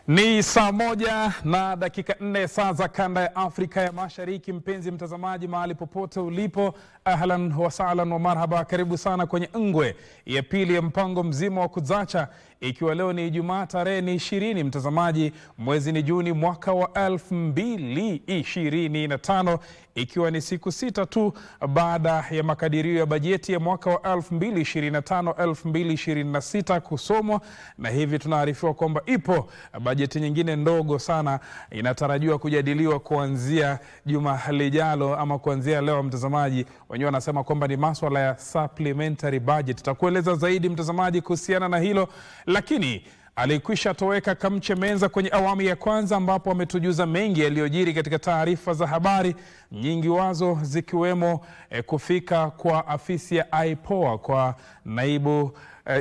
Ni saa 1:04 saa za kanda ya Afrika ya Mashariki. Mpenzi mtazamaji, mahali popote ulipo, ahlan wa sahlan wa marhaba, karibu sana kwenye ngwe ya pili ya mpango mzima wa Kuzacha, ikiwa leo ni Ijumaa tarehe 20 mtazamaji, mwezi ni Juni mwaka wa 2025, ikiwa ni siku 6 tu baada ya makadirio ya bajeti ya mwaka wa 2025-2026 kusomwa, na hivi tunaarifiwa kwamba ipo bajeti nyingine ndogo sana inatarajiwa kujadiliwa kuanzia juma lijalo ama kuanzia leo mtazamaji. Wenyewe wanasema kwamba ni masuala ya supplementary budget. Tutakueleza zaidi mtazamaji kuhusiana na hilo, lakini alikwisha toweka Kamche Menza kwenye awamu ya kwanza, ambapo ametujuza mengi yaliyojiri katika taarifa za habari, nyingi wazo zikiwemo kufika kwa afisi ya IPOA kwa naibu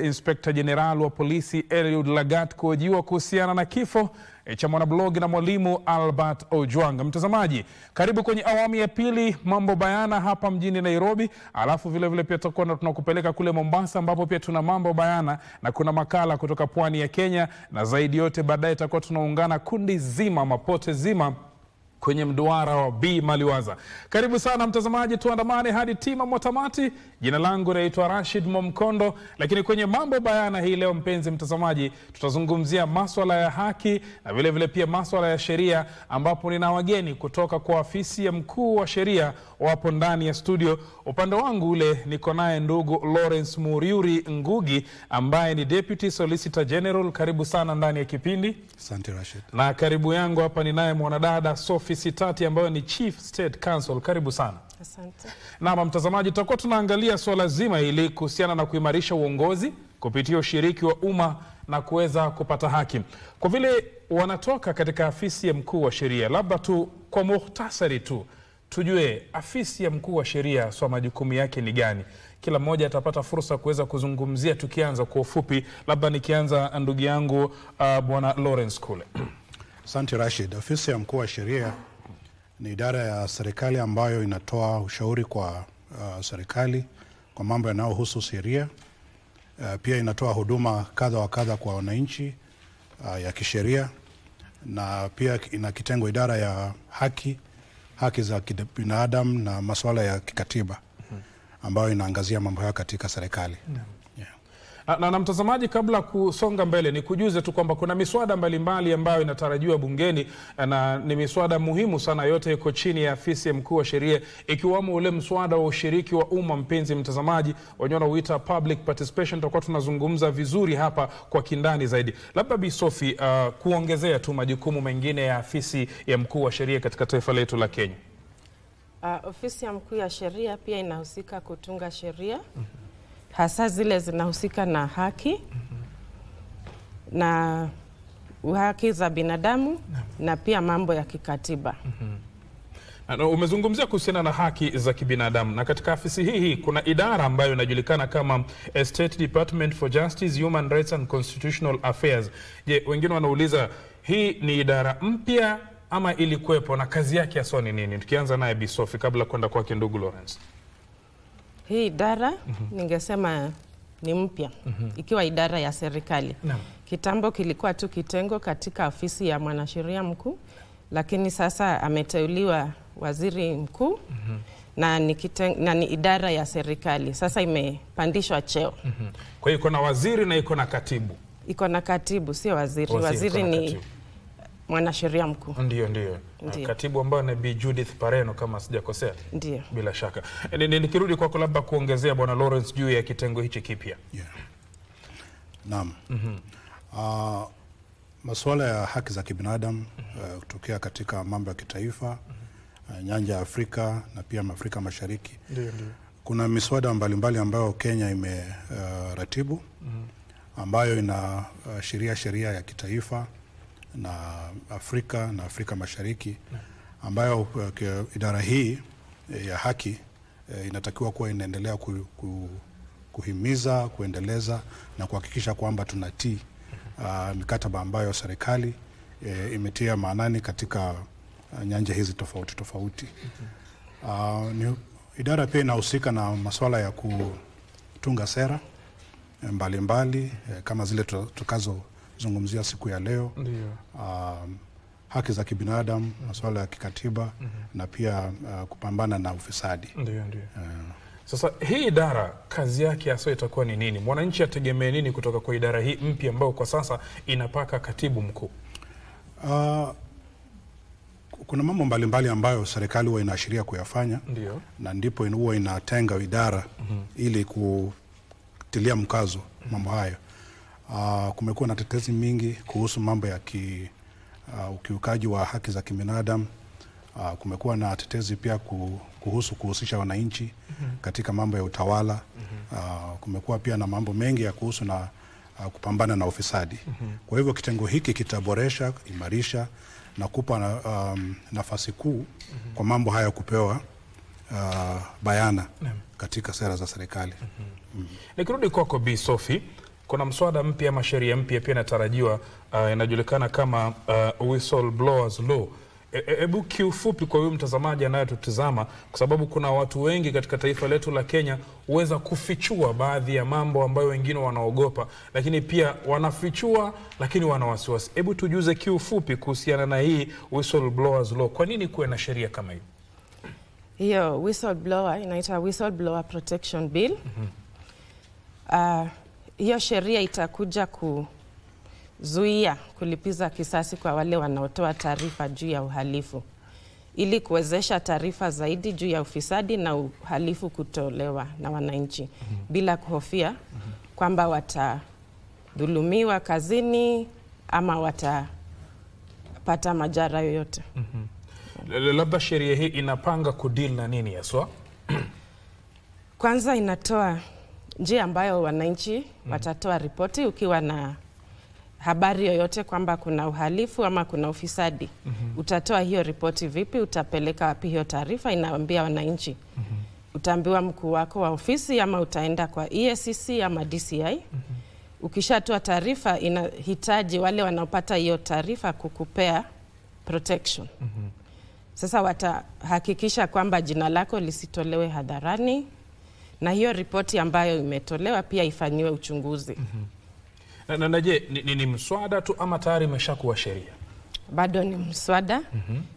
Inspector General wa polisi Eliud Lagat kuhojiwa kuhusiana na kifo cha mwanablog na mwalimu Albert Ojwang. Mtazamaji, karibu kwenye awamu ya pili, mambo bayana hapa mjini Nairobi, alafu vile vile pia tutakuwa tunakupeleka kule Mombasa, ambapo pia tuna mambo bayana na kuna makala kutoka pwani ya Kenya, na zaidi yote baadaye tutakuwa tunaungana kundi zima, mapote zima kwenye mduara wa B Maliwaza. Karibu sana mtazamaji, tuandamane hadi tima motamati. Jina langu naitwa Rashid Momkondo, lakini kwenye mambo bayana hii leo mpenzi mtazamaji, tutazungumzia masuala ya haki na vile vile pia masuala ya sheria, ambapo nina wageni kutoka kwa afisi ya mkuu wa sheria wapo ndani ya studio. Upande wangu ule niko naye ndugu Lawrence Muriuri Ngugi ambaye ni Deputy Solicitor General. Karibu sana ndani ya kipindi. Asante Rashid. Na karibu yangu hapa ninaye mwanadada Sophie Sitati ambaye ni Chief State Counsel. Karibu sana. Asante. Na mtazamaji, tutakuwa tunaangalia swala zima hili kuhusiana na kuimarisha uongozi kupitia ushiriki wa umma na kuweza kupata haki. Kwa vile wanatoka katika afisi ya mkuu wa sheria, labda tu kwa muhtasari tu tujue afisi ya mkuu wa sheria swa majukumu yake ni gani. Kila mmoja atapata fursa kuweza kuzungumzia, tukianza kwa ufupi. Labda nikianza ndugu yangu bwana Lawrence kule. Asante Rashid. Afisi ya mkuu wa sheria ni idara ya serikali ambayo inatoa ushauri kwa serikali kwa mambo yanayohusu sheria. Pia inatoa huduma kadha wa kadha kwa wananchi ya kisheria, na pia ina kitengo idara ya haki za binadamu na masuala ya kikatiba ambayo inaangazia mambo haya katika serikali. Na mtazamaji, kabla kusonga mbele, ni kujuze tu kwamba kuna miswada mbalimbali ambayo inatarajiwa bungeni, na ni miswada muhimu sana, yote iko chini ya afisi ya mkuu wa sheria, ikiwamo ule mswada wa ushiriki wa umma. Mpenzi mtazamaji, wenyewe wanaoita public participation. Tutakuwa tunazungumza vizuri hapa kwa kindani zaidi. Labda Bi Sophie, kuongezea tu majukumu mengine ya afisi ya mkuu wa sheria katika taifa letu la Kenya. Ofisi ya mkuu ya sheria pia inahusika kutunga sheria, hasa zile zinahusika na haki na haki za binadamu na pia mambo ya kikatiba. Umezungumzia kuhusiana na haki za kibinadamu, na katika afisi hii kuna idara ambayo inajulikana kama State Department for Justice, Human Rights and Constitutional Affairs. Je, wengine wanauliza hii ni idara mpya ama ilikuwepo, na kazi yake hasa ni nini? Tukianza naye Bi Sophie kabla kwenda kwake ndugu Lawrence. Hii idara ningesema ni mpya, ikiwa idara ya serikali. Kitambo kilikuwa tu kitengo katika ofisi ya mwanasheria mkuu, lakini sasa ameteuliwa waziri mkuu na ni idara ya serikali. Sasa imepandishwa cheo. Kwa hiyo iko na waziri na iko na katibu. Iko na katibu, sio waziri. Waziri ni mwanasheria mkuu. Ndio. Katibu ambaye ni Bi Judith Pareno kama sijakosea. Ndio. Bila shaka. Nikirudi kwako, labda kuongezea bwana Lawrence juu ya kitengo hichi kipya. Naam. Masuala ya haki za kibinadamu kutokea katika mambo ya kitaifa, nyanja ya Afrika na pia Afrika Mashariki. Ndio. Kuna miswada mbalimbali ambayo Kenya imeratibu ambayo ina sheria ya kitaifa na Afrika Mashariki, ambayo idara hii ya haki inatakiwa kuwa inaendelea kuhimiza, kuendeleza na kuhakikisha kwamba tunatii mikataba ambayo serikali imetia maanani katika nyanja hizi tofauti. Idara pia inahusika na masuala ya kutunga sera mbalimbali kama zile tumezungumzia siku ya leo. Ndiyo. Haki za kibinadamu, masuala ya kikatiba na pia kupambana na ufisadi. Ndiyo. Sasa hii idara kazi yake hasa itakuwa ni nini? Mwananchi ategemee nini kutoka kwa idara hii mpya ambayo kwa sasa inapaka katibu mkuu? Kuna mambo mbalimbali ambayo serikali huwa inaashiria kuyafanya. Ndiyo. Na ndipo huwa inatenga idara ili kutilia mkazo mambo hayo. Kumekuwa na tetezi mingi kuhusu mambo ya ukiukaji wa haki za kibinadamu. Kumekuwa na tetezi pia kuhusisha wananchi katika mambo ya utawala. Kumekuwa pia na mambo mengi ya kuhusu na kupambana na ufisadi. Kwa hivyo kitengo hiki kitaboresha, imarisha na kupa nafasi kuu kwa mambo haya kupewa bayana katika sera za serikali. Nikirudi kwako Bi Sophie, kuna mswada mpya ama sheria mpya pia inatarajiwa, inajulikana kama Whistleblowers Law. Hebu kiufupi kwa huyu mtazamaji anayetutazama, kwa sababu kuna watu wengi katika taifa letu la Kenya huweza kufichua baadhi ya mambo ambayo wengine wanaogopa, lakini pia wanafichua lakini wana wasiwasi. Hebu tujuze kiufupi kuhusiana na hii Whistleblowers Law. Kwa nini kuwe na sheria kama hii? Hiyo whistleblower inaitwa Whistleblower Protection Bill. Hiyo sheria itakuja kuzuia kulipiza kisasi kwa wale wanaotoa taarifa juu ya uhalifu, ili kuwezesha taarifa zaidi juu ya ufisadi na uhalifu kutolewa na wananchi bila kuhofia kwamba watadhulumiwa kazini ama watapata majara yoyote. Labda sheria hii inapanga kudeal na nini haswa? Kwanza inatoa njia ambayo wananchi watatoa ripoti ukiwa na habari yoyote kwamba kuna uhalifu ama kuna ufisadi. Utatoa hiyo ripoti vipi? Utapeleka wapi hiyo taarifa? Inaambia wananchi. Utaambiwa mkuu wako wa ofisi ama utaenda kwa EACC ama DCI. Ukishatoa taarifa, inahitaji wale wanaopata hiyo taarifa kukupea protection. Sasa watahakikisha kwamba jina lako lisitolewe hadharani, na hiyo ripoti ambayo imetolewa pia ifanyiwe uchunguzi. Na je, ni mswada tu ama tayari imeshakuwa sheria? Bado ni mswada.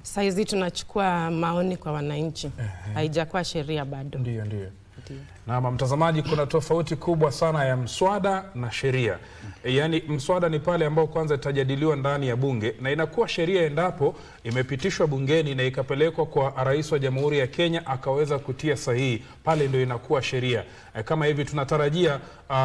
Saizi tunachukua maoni kwa wananchi. Haijakuwa sheria bado. Ndiyo. Na mtazamaji, kuna tofauti kubwa sana ya mswada na sheria. Yaani mswada ni pale ambao kwanza itajadiliwa ndani ya bunge na inakuwa sheria endapo imepitishwa bungeni na ikapelekwa kwa Rais wa Jamhuri ya Kenya akaweza kutia sahihi, pale ndio inakuwa sheria. Kama hivi tunatarajia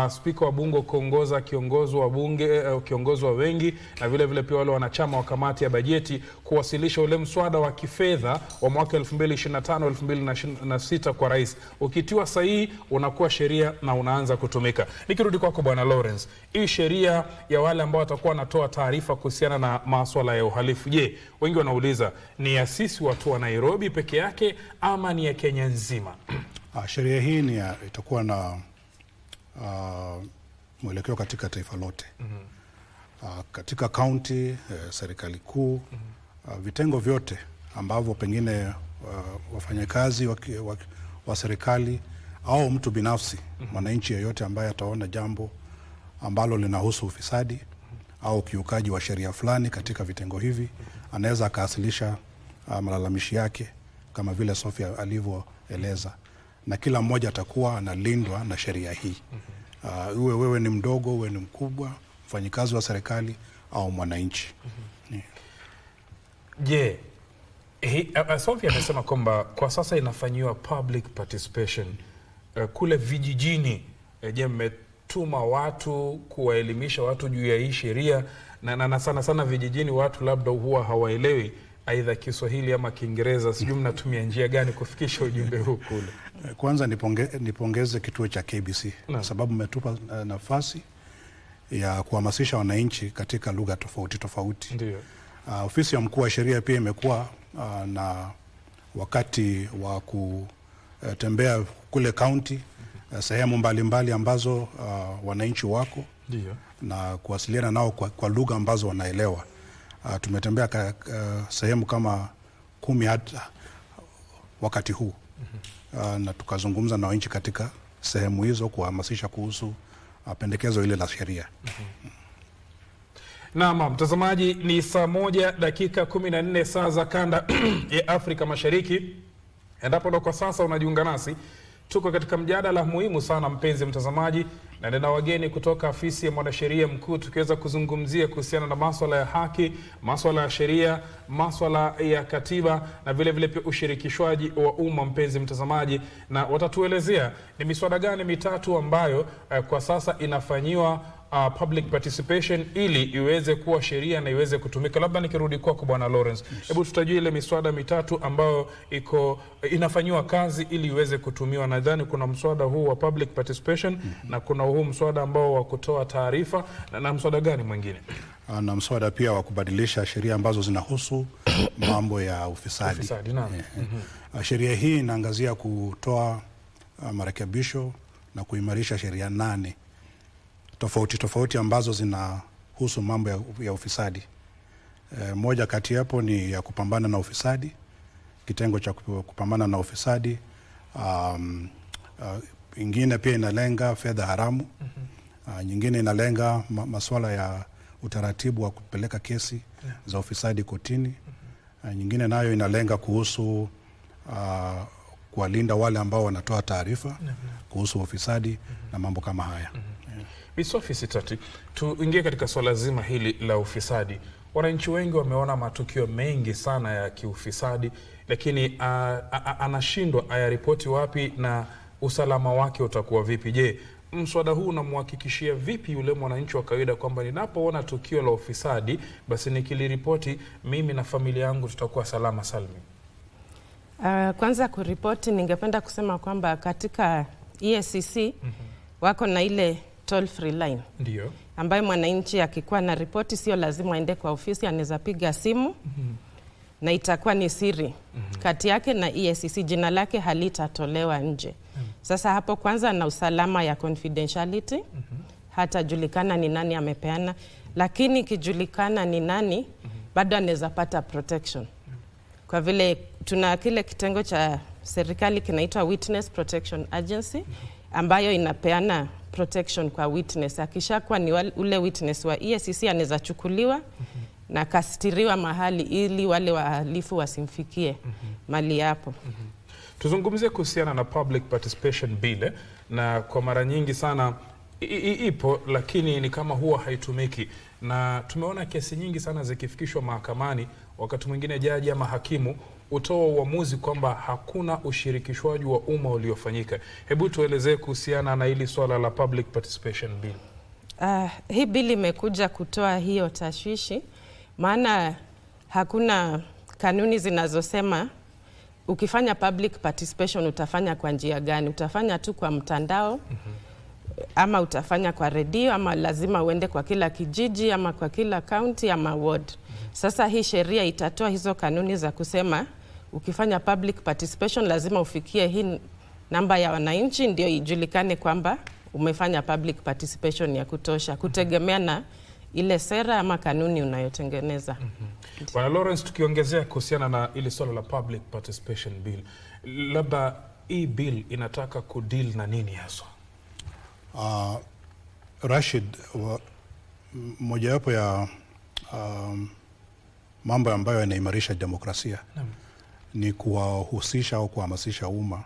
spika wa bunge kuongoza kiongozi wa bunge, kiongozi wa wengi, na vile vile pia wale wanachama wa kamati ya bajeti kuwasilisha ule mswada wa kifedha wa mwaka 2025-2026 kwa rais. Ukitiwa sahihi unakuwa sheria na unaanza kutumika. Nikirudi kwako Bwana Lawrence, hii sheria ya wale ambao watakuwa wanatoa taarifa kuhusiana na masuala ya uhalifu, je, wengi wanauliza ni ya sisi watu wa Nairobi peke yake ama ni ya Kenya nzima? Sheria hii itakuwa na mwelekeo katika taifa lote. Katika kaunti, serikali kuu, vitengo vyote ambavyo pengine wafanyakazi wa serikali au mtu binafsi, mwananchi yeyote ambaye ataona jambo ambalo linahusu ufisadi au kiukaji wa sheria fulani katika vitengo hivi, anaweza akawasilisha malalamishi yake kama vile Sophia alivyoeleza, na kila mmoja atakuwa analindwa na sheria hii. Wewe ni mdogo, wewe ni mkubwa, mfanyikazi wa serikali au mwananchi. Je, Sophia amesema kwamba kwa sasa inafanyiwa public participation kule vijijini. Je, mmetuma watu kuwaelimisha watu juu ya hii sheria? Na sana vijijini watu labda huwa hawaelewi aidha Kiswahili ama Kiingereza. Sijui mnatumia njia gani kufikisha ujumbe huu kule? Kwanza nipongeze kituo cha KBC kwa sababu umetupa nafasi ya kuhamasisha wananchi katika lugha tofauti. Ndiyo. Ofisi ya mkuu wa sheria pia imekuwa na wakati wa kutembea kule kaunti, sehemu mbalimbali ambazo wananchi wako. Ndiyo. Na kuwasiliana nao kwa lugha ambazo wanaelewa. Tumetembea sehemu kama 10 hata wakati huu. Na tukazungumza na wananchi katika sehemu hizo kuhamasisha kuhusu pendekezo ile la sheria. Naam, mtazamaji, ni saa 1:14 saa za kanda ya Afrika Mashariki. Endapo ndo kwa sasa unajiunga nasi, tuko katika mjadala muhimu sana mpenzi mtazamaji, na nina wageni kutoka afisi ya mwanasheria mkuu tukiweza kuzungumzia kuhusiana na masuala ya haki, masuala ya sheria, masuala ya katiba na vile vile pia ushirikishwaji wa umma mpenzi mtazamaji, na watatuelezea ni miswada gani mitatu ambayo kwa sasa inafanyiwa public participation ili iweze kuwa sheria na iweze kutumika. Labda nikirudi kwako Bwana Lawrence, hebu tutajie ile miswada mitatu ambayo inafanywa kazi ili iweze kutumiwa. Nadhani kuna mswada huu wa public participation na kuna huu mswada ambao wa kutoa taarifa, na mswada gani mwingine? Na mswada pia wa kubadilisha sheria ambazo zinahusu mambo ya ufisadi. Naam. Sheria hii inaangazia kutoa marekebisho na kuimarisha sheria 8 tofauti ambazo zinahusu mambo ya ufisadi. Moja kati yapo ni ya kupambana na ufisadi, kitengo cha kupambana na ufisadi. Ingine pia inalenga fedha haramu. Nyingine inalenga masuala ya utaratibu wa kupeleka kesi za ufisadi kotini. Nyingine nayo inalenga kuhusu kuwalinda wale ambao wanatoa taarifa kuhusu ufisadi na mambo kama haya. Ofisi tatu, tuingie katika swala zima hili la ufisadi. Wananchi wengi wameona matukio mengi sana ya kiufisadi, lakini anashindwa ayaripoti wapi na usalama wake utakuwa vipi? Je, mswada huu unamhakikishia vipi yule mwananchi wa kawaida kwamba ninapoona tukio la ufisadi basi nikiliripoti mimi na familia yangu tutakuwa salama salmi? Kwanza kuripoti, ningependa kusema kwamba katika EACC wako na ile toll free line. Ndio. Ambayo mwananchi akikuwa na ripoti sio lazima aende kwa ofisi, anaweza piga simu na itakuwa ni siri kati yake na EACC, jina lake halitatolewa nje. Sasa hapo kwanza na usalama ya confidentiality, hata julikana ni nani amepeana, lakini ikijulikana ni nani bado anaweza pata protection. Kwa vile tuna kile kitengo cha serikali kinaitwa Witness Protection Agency ambayo inapeana protection kwa witness. Akishakuwa ni ule witness wa EACC anaweza chukuliwa na kastiriwa mahali ili wale wahalifu wasimfikie mali hapo. Tuzungumzie kuhusiana na public participation bill, na kwa mara nyingi sana ipo lakini ni kama huwa haitumiki, na tumeona kesi nyingi sana zikifikishwa mahakamani, wakati mwingine jaji ama hakimu utoa uamuzi kwamba hakuna ushirikishwaji wa umma uliofanyika. Hebu tuelezee kuhusiana na hili swala la public participation bill. Hii bill imekuja kutoa hiyo tashwishi, maana hakuna kanuni zinazosema ukifanya public participation utafanya kwa njia gani. Utafanya tu kwa mtandao ama utafanya kwa redio, ama lazima uende kwa kila kijiji ama kwa kila county ama ward. Sasa hii sheria itatoa hizo kanuni za kusema ukifanya public participation lazima ufikie hii namba ya wananchi ndio ijulikane kwamba umefanya public participation ya kutosha, kutegemea na ile sera ama kanuni unayotengeneza. Bwana Lawrence, tukiongezea kuhusiana na ile swala la public participation bill, labda hii bill inataka kudeal na nini hasa? Rashid, mojawapo ya mambo ambayo yanaimarisha demokrasia ni kuwahusisha au kuhamasisha umma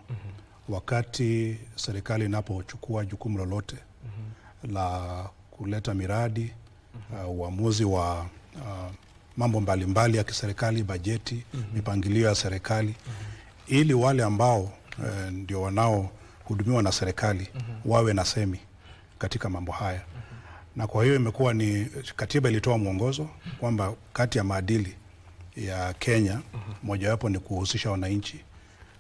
wakati serikali inapochukua jukumu lolote la kuleta miradi, uamuzi wa mambo mbalimbali ya kiserikali, bajeti, mipangilio ya serikali, ili wale ambao ndio wanaohudumiwa na serikali wawe na semi katika mambo haya. Na kwa hiyo imekuwa ni katiba ilitoa mwongozo kwamba kati ya maadili ya Kenya mojawapo ni kuhusisha wananchi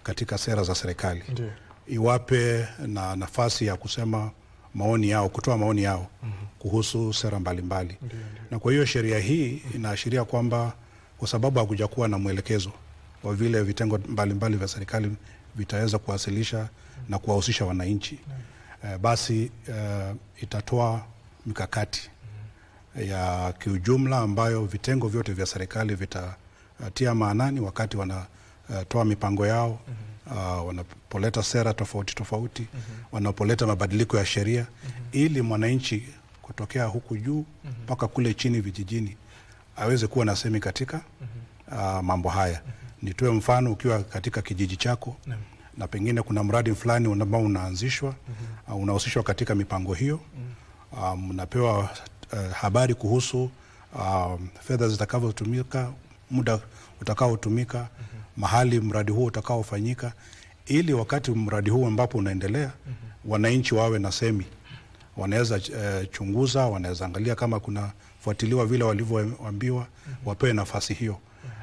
katika sera za serikali. Ndiyo. Iwape na nafasi ya kusema maoni yao, kutoa maoni yao kuhusu sera mbalimbali. Na kwa hiyo sheria hii inaashiria kwamba kwa sababu hakujakuwa na mwelekezo wa vile vitengo mbalimbali vya serikali vitaweza kuwasilisha na kuwahusisha wananchi, basi itatoa mikakati ya kiujumla ambayo vitengo vyote vya serikali vitatia maanani wakati wanatoa mipango yao, wanapoleta sera tofauti, wanapoleta mabadiliko ya sheria, ili mwananchi kutokea huku juu mpaka kule chini vijijini aweze kuwa na semi katika mambo haya. Nitoe mfano, ukiwa katika kijiji chako na pengine kuna mradi fulani ambao unaanzishwa, unahusishwa katika mipango hiyo, mnapewa habari kuhusu fedha zitakavyotumika, muda utakaotumika, mahali mradi huo utakaofanyika, ili wakati mradi huo ambapo unaendelea, wananchi wawe na semi. Wanaweza chunguza, wanaweza angalia kama kuna fuatiliwa vile walivyoambiwa, wapewe nafasi hiyo.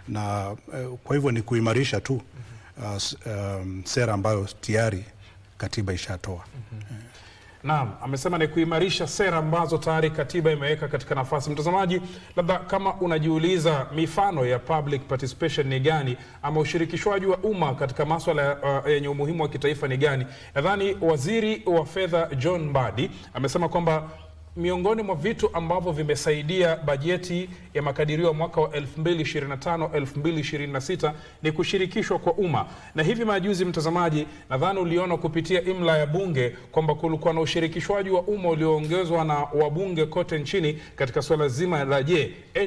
Na kwa hivyo ni kuimarisha tu sera ambayo tayari katiba ishatoa. Naam, amesema ni kuimarisha sera ambazo tayari katiba imeweka katika nafasi. Mtazamaji, labda kama unajiuliza mifano ya public participation ni gani, ama ushirikishwaji wa umma katika masuala yenye umuhimu wa kitaifa ni gani, nadhani Waziri wa Fedha John Mbadi amesema kwamba miongoni mwa vitu ambavyo vimesaidia bajeti ya makadirio mwaka wa 2025-2026 ni kushirikishwa kwa umma. Na hivi majuzi, mtazamaji, nadhani uliona kupitia imla ya bunge kwamba kulikuwa na ushirikishwaji wa umma ulioongezwa na wabunge kote nchini katika swala zima la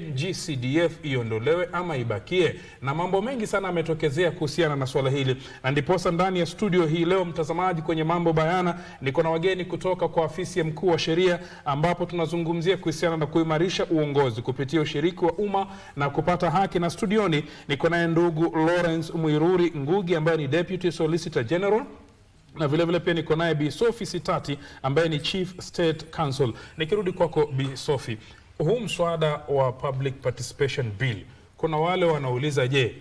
NGCDF iondolewe ama ibakie, na mambo mengi sana ametokezea kuhusiana na swala hili. Na ndiposa ndani ya studio hii leo, mtazamaji, kwenye Mambo Bayana niko na wageni kutoka kwa afisi ya mkuu wa sheria, ambapo tunazungumzia kuhusiana na kuimarisha uongozi kupitia ushiriki wa umma na kupata haki. Na studioni niko naye ndugu Lawrence Mwiruri Ngugi ambaye ni Deputy Solicitor General, na vile vile pia niko naye Bi Sophie Sitati ambaye ni Chief State Counsel. Nikirudi kwako Bi Sophie, huu mswada wa Public Participation Bill, kuna wale wanauliza, je,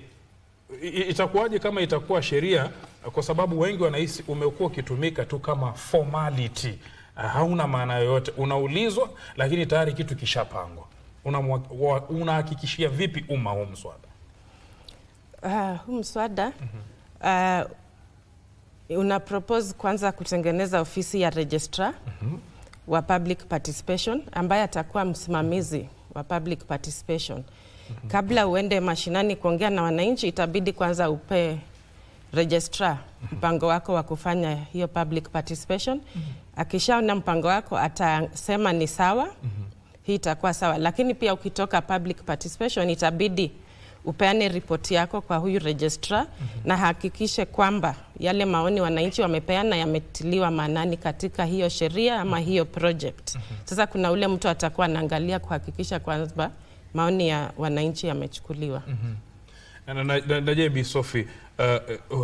itakuwaje kama itakuwa sheria, kwa sababu wengi wanahisi umekuwa ukitumika tu kama formality, hauna maana yoyote, unaulizwa lakini tayari kitu kishapangwa. Unahakikishia vipi umma huu mswada? Huu mswada una propose kwanza kutengeneza ofisi ya registrar wa public participation ambaye atakuwa msimamizi wa public participation. Kabla uende mashinani kuongea na wananchi, itabidi kwanza upe registrar mpango wako wa kufanya hiyo public participation. Akishaona mpango wako atasema ni sawa, hii itakuwa sawa. Lakini pia ukitoka public participation itabidi upeane ripoti yako kwa huyu registrar na hakikishe kwamba yale maoni wananchi wamepeana yametiliwa maanani katika hiyo sheria ama hiyo project. Sasa kuna ule mtu atakuwa anaangalia kuhakikisha kwamba maoni ya wananchi yamechukuliwa. Na je, Bi Sophie,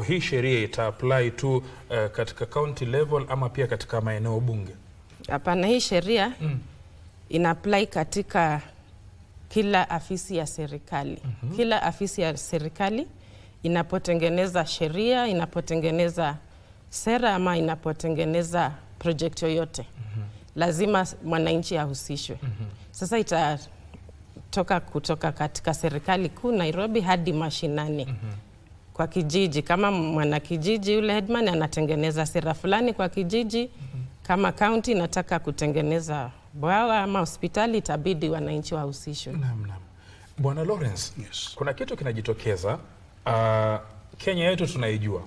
hii sheria ita apply tu katika county level ama pia katika maeneo bunge? Hapana, hii sheria ina apply katika kila afisi ya serikali. Kila afisi ya serikali inapotengeneza sheria, inapotengeneza sera ama inapotengeneza project yoyote, lazima mwananchi ahusishwe. Sasa kutoka katika serikali kuu Nairobi hadi mashinani. Kwa kijiji, kama mwana kijiji yule headman anatengeneza sera fulani kwa kijiji, kama county inataka kutengeneza bwawa ama hospitali, itabidi wananchi wahusishwe. Naam. Bwana Lawrence, yes. Kuna kitu kinajitokeza, Kenya yetu tunaijua.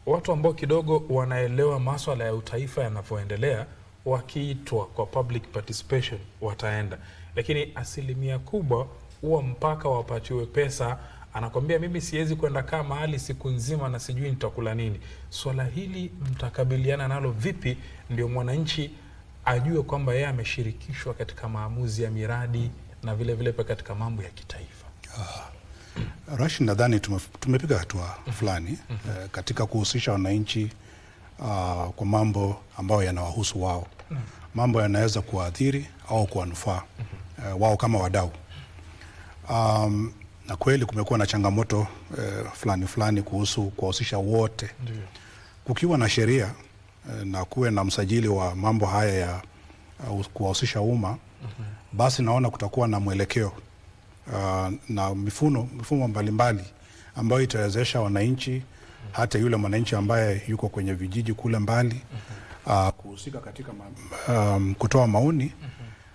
Watu ambao kidogo wanaelewa masuala ya utaifa yanavyoendelea, wakiitwa kwa public participation wataenda. Lakini asilimia kubwa huwa mpaka wapatiwe pesa, anakwambia mimi siwezi kwenda kaa mahali siku nzima na sijui nitakula nini. Swala hili mtakabiliana nalo vipi ndio mwananchi ajue kwamba yeye ameshirikishwa katika maamuzi ya miradi na vile vile katika mambo ya kitaifa? Rashid, nadhani tumepiga hatua fulani katika kuhusisha wananchi kwa mambo ambayo yanawahusu wao. Mambo yanaweza kuathiri au kuwanufaa wao kama wadau. Na kweli kumekuwa na changamoto fulani kuhusu kuwahusisha wote. Kukiwa na sheria na kuwe na msajili wa mambo haya ya kuwahusisha umma, basi naona kutakuwa na mwelekeo na mifumo mbalimbali ambayo itawezesha wananchi, hata yule mwananchi ambaye yuko kwenye vijiji kule mbali, kuhusika katika kutoa maoni.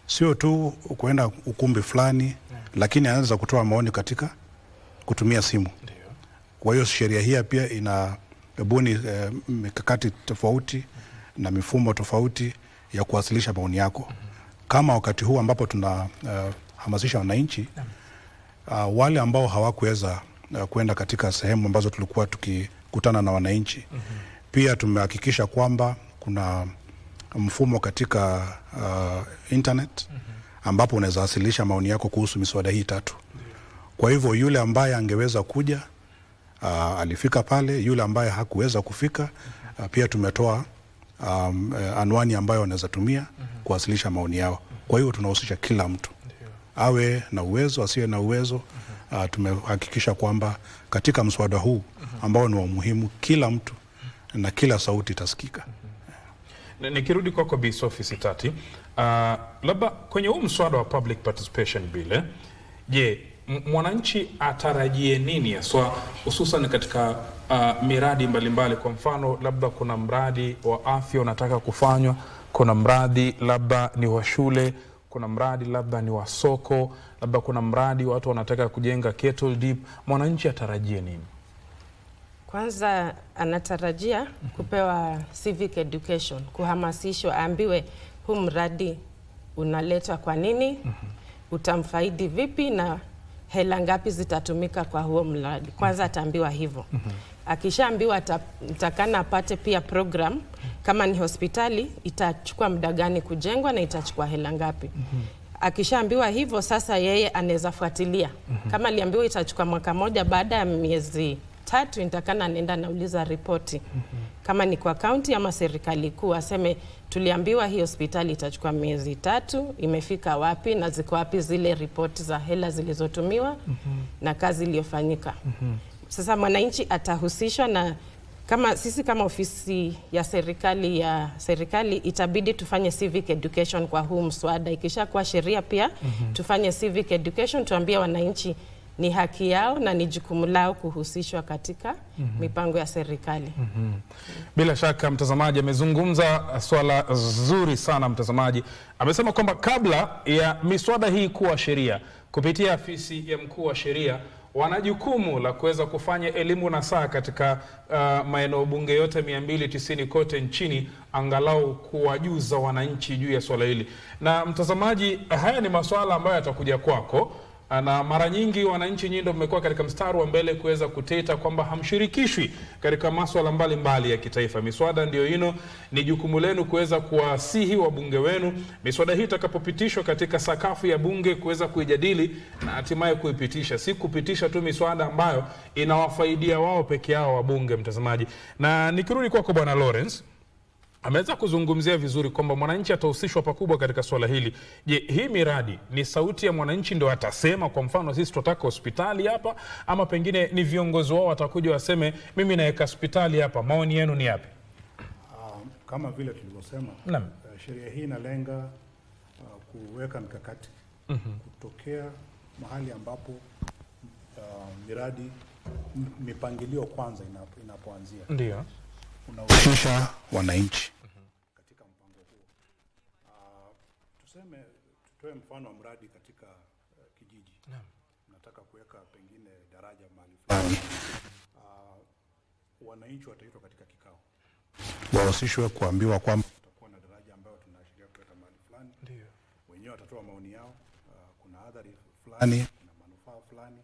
Sio tu kuenda ukumbi fulani, lakini anaweza kutoa maoni katika kutumia simu. Kwa hiyo sheria hii pia ina buni mikakati tofauti na mifumo tofauti ya kuwasilisha maoni yako. Kama wakati huu ambapo tuna hamasisha wananchi, wale ambao hawakuweza kuenda katika sehemu ambazo tulikuwa tukikutana na wananchi, pia tumehakikisha kwamba kuna mfumo katika internet ambapo unaweza wasilisha maoni yako kuhusu miswada hii 3. Kwa hivyo yule ambaye angeweza kuja alifika pale, yule ambaye hakuweza kufika pia tumetoa anwani ambayo wanaweza tumia kuwasilisha maoni yao. Kwa hiyo tunahusisha kila mtu, awe na uwezo asiwe na uwezo. Tumehakikisha kwamba katika mswada huu ambao ni wa muhimu, kila mtu na kila sauti itasikika. Nikirudi kwako Bi Sophie Sitati, labda kwenye huu mswada wa Public Participation Bill, je, mwananchi atarajie nini haswa, hususan katika miradi mbalimbali? Kwa mfano, labda kuna mradi wa afya unataka kufanywa, kuna mradi labda ni wa shule, kuna mradi labda ni wa soko, labda kuna mradi watu wanataka kujenga kettle deep. Mwananchi atarajie nini? Kwanza anatarajia kupewa civic education, kuhamasishwa, aambiwe huu mradi unaletwa kwa nini, utamfaidi vipi na hela ngapi zitatumika kwa huo mradi. Kwanza ataambiwa hivyo. Akishaambiwa atakana apate pia program, kama ni hospitali itachukua muda gani kujengwa na itachukua hela ngapi. Akishaambiwa hivyo, sasa yeye anaweza fuatilia. Kama aliambiwa itachukua mwaka moja, baada ya miezi 3 nitakana nenda nauliza ripoti. Kama ni kwa county ama serikali kuu, aseme tuliambiwa hii hospitali itachukua miezi 3, imefika wapi na ziko wapi zile ripoti za hela zilizotumiwa na kazi iliyofanyika. Sasa mwananchi atahusishwa, na kama sisi kama ofisi ya serikali itabidi tufanye civic education kwa huu mswada. Ikisha kwa sheria pia tufanye civic education, tuambie wananchi ni haki yao na ni jukumu lao kuhusishwa katika mipango ya serikali. Bila shaka mtazamaji amezungumza swala zuri sana. Mtazamaji amesema kwamba kabla ya miswada hii kuwa sheria, kupitia afisi ya mkuu wa sheria wana jukumu la kuweza kufanya elimu na saa katika maeneo bunge yote 290 kote nchini, angalau kuwajuza wananchi juu ya swala hili. Na mtazamaji, haya ni masuala ambayo yatakuja kwako, na mara nyingi wananchi nyinyi ndio mmekuwa katika mstari wa mbele kuweza kuteta kwamba hamshirikishwi katika masuala mbalimbali ya kitaifa. Miswada ndio hino, ni jukumu lenu kuweza kuwasihi wabunge wenu miswada hii itakapopitishwa katika sakafu ya bunge kuweza kuijadili na hatimaye kuipitisha. Si kupitisha tu miswada ambayo inawafaidia wao peke yao wabunge, mtazamaji. Na nikirudi kwako Bwana Lawrence, ameweza kuzungumzia vizuri kwamba mwananchi atahusishwa pakubwa katika swala hili. Je, hii miradi ni sauti ya mwananchi ndio atasema, kwa mfano sisi tunataka hospitali hapa, ama pengine ni viongozi wao watakuja waseme mimi naweka hospitali hapa, maoni yenu ni yapi? Kama vile tulivyosema, sheria hii inalenga kuweka mikakati kutokea mahali ambapo miradi mipangilio kwanza inapoanzia. Ndio unahusisha wananchi katika mpango huo. Tuseme tutoe mfano wa mradi katika kijiji. Nataka kuweka pengine daraja mahali fulani. Wananchi wataitwa katika kikao, wahusishwe kuambiwa kwamba tutakuwa na daraja ambayo tunaashiria kuweka mahali fulani. Ndio wenyewe watatoa maoni yao, kuna athari fulani, kuna manufaa fulani.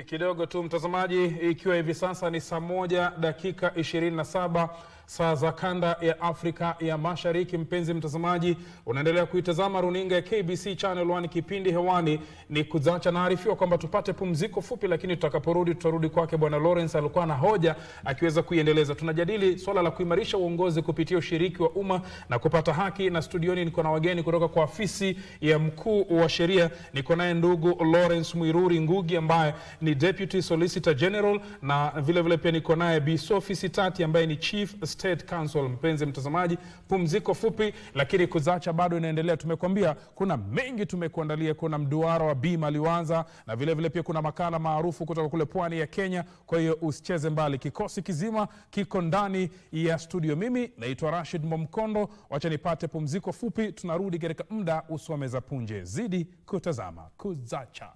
Kidogo tu mtazamaji, ikiwa hivi sasa ni saa 1:27 saa za kanda ya Afrika ya Mashariki. Mpenzi mtazamaji, unaendelea kuitazama runinga ya KBC Channel 1, kipindi hewani ni Kuzacha. Naarifiwa kwamba tupate pumziko fupi, lakini tutakaporudi tutarudi kwake Bwana Lawrence. Alikuwa na hoja akiweza kuiendeleza. Tunajadili swala la kuimarisha uongozi kupitia ushiriki wa umma na kupata haki, na studioni niko na wageni kutoka kwa afisi ya mkuu wa sheria. Niko naye ndugu Lawrence Mwiruri Ngugi ambaye ni Deputy Solicitor General, na vile vile pia niko naye Bi Sophie Sitati ambaye ni Chief State Counsel. Mpenzi mtazamaji, pumziko fupi, lakini Kuzacha bado inaendelea. Tumekuambia kuna mengi tumekuandalia. Kuna mduara wa Bima Liwanza, na vile vile pia kuna makala maarufu kutoka kule pwani ya Kenya. Kwa hiyo usicheze mbali, kikosi kizima kiko ndani ya studio. Mimi naitwa Rashid Momkondo. Wacha nipate pumziko fupi, tunarudi katika muda usomeza punje. Zidi kutazama Kuzacha.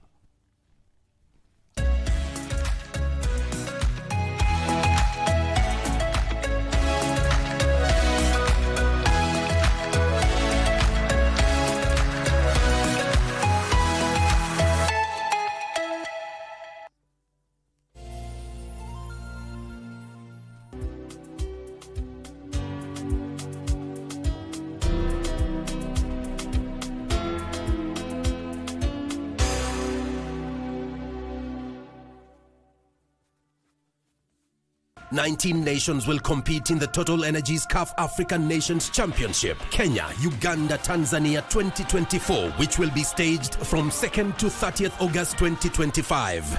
19 nations will compete in the Total Energies CAF African Nations Championship, Kenya, Uganda, Tanzania 2024, which will be staged from 2nd to 30th August 2025.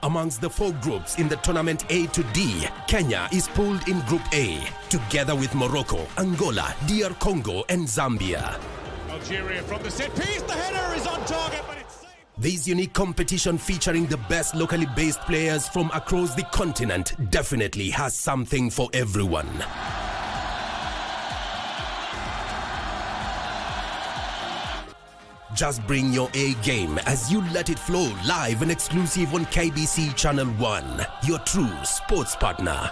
Amongst the 4 groups in the tournament A to D, Kenya is pooled in Group A, together with Morocco, Angola, DR Congo and Zambia. Algeria from the set piece, the header is on target, but it's saved. This unique competition featuring the best locally based players from across the continent definitely has something for everyone. Just bring your A game as you let it flow live and exclusive on KBC Channel 1, your true sports partner.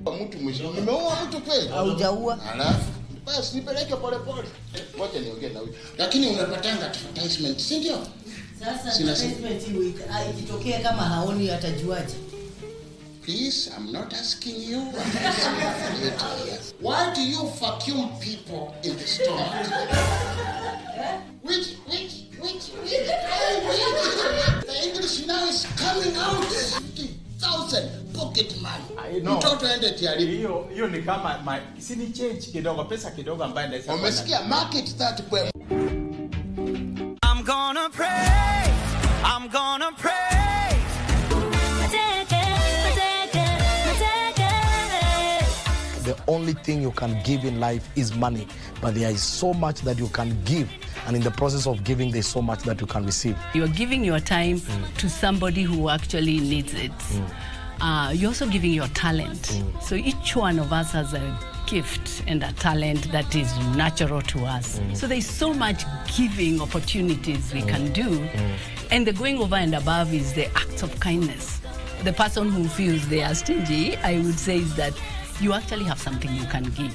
Mtu mwisho nimeoa mtu kweli haujaua alafu basi nipeleke pole pole ngoja niongee na huyu lakini unapatanga advertisement si ndio sasa advertisement ikitokea kama haoni atajuaje please I'm not asking you why do you vacuum people in the store which the English now is coming out 50,000 pocket money. Mtoto ende tiari. Hiyo ni kama si ni change kidogo pesa kidogo ambayo ndio. Umesikia market that kwa I'm gonna pray. The only thing you can give in life is money, but there is so much that you can give, and in the process of giving there's so much that you can receive. You're giving your time to somebody who actually needs it. You're also giving your talent. So each one of us has a gift and a talent that is natural to us. So there's so much giving opportunities we can do. And the going over and above is the act of kindness. The person who feels they are stingy, I would say, is that you actually have something you can give.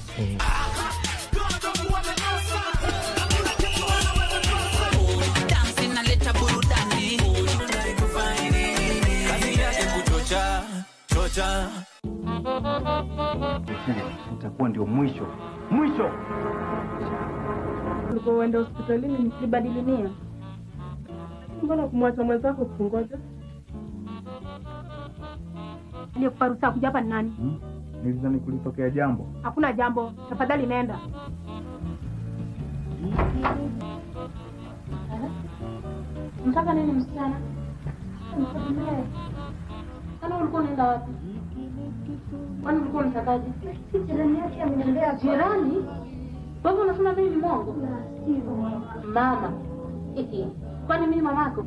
Itakuwa ndio mwisho. Ulikuwa uende hospitalini nibadili nia. Mbona kumwacha mwenzako kungoja? Ile kuparusa kuja hapa ni nani? Nilizani kulitokea jambo. Hakuna jambo. Tafadhali nenda. Mtaka nini msichana? Kana ulikuwa unaenda wapi? Kwani ulikuwa unatakaje? Si jirani yake ameniambia. Jirani? Wewe unasema mimi ni mongo? Mama. Kwani mimi mamako?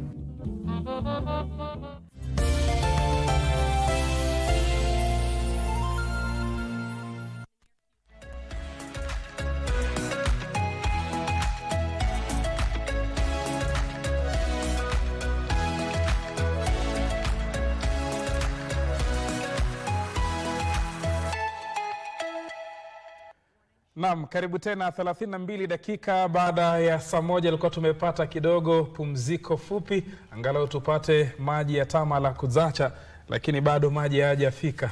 Naam, karibu tena 32 dakika baada ya saa 1 ilikuwa tumepata kidogo pumziko fupi angalau tupate maji ya tama la Kuzacha, lakini bado maji hayajafika.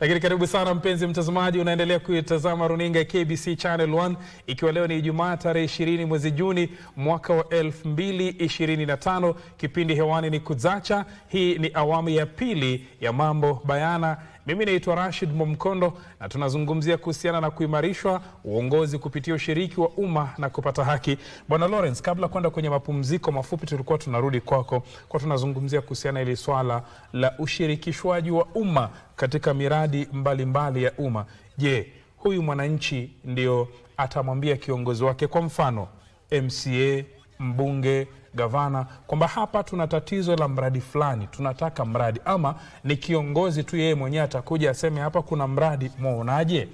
Lakini karibu sana mpenzi mtazamaji, unaendelea kuitazama runinga KBC Channel 1 ikiwa leo ni Ijumaa tarehe 20 mwezi Juni mwaka wa 2025. Kipindi hewani ni Kuzacha. Hii ni awamu ya pili ya Mambo Bayana. Mimi naitwa Rashid Momkondo na tunazungumzia kuhusiana na kuimarishwa uongozi kupitia ushiriki wa umma na kupata haki. Bwana Lawrence, kabla kwenda kwenye mapumziko mafupi tulikuwa tunarudi kwako kwa tunazungumzia kuhusiana ile swala la ushirikishwaji wa umma katika miradi mbalimbali ya umma. Je, huyu mwananchi ndio atamwambia kiongozi wake, kwa mfano MCA, mbunge, gavana, kwamba hapa tuna tatizo la mradi fulani, tunataka mradi, ama ni kiongozi tu yeye mwenyewe atakuja aseme hapa kuna mradi, muonaje?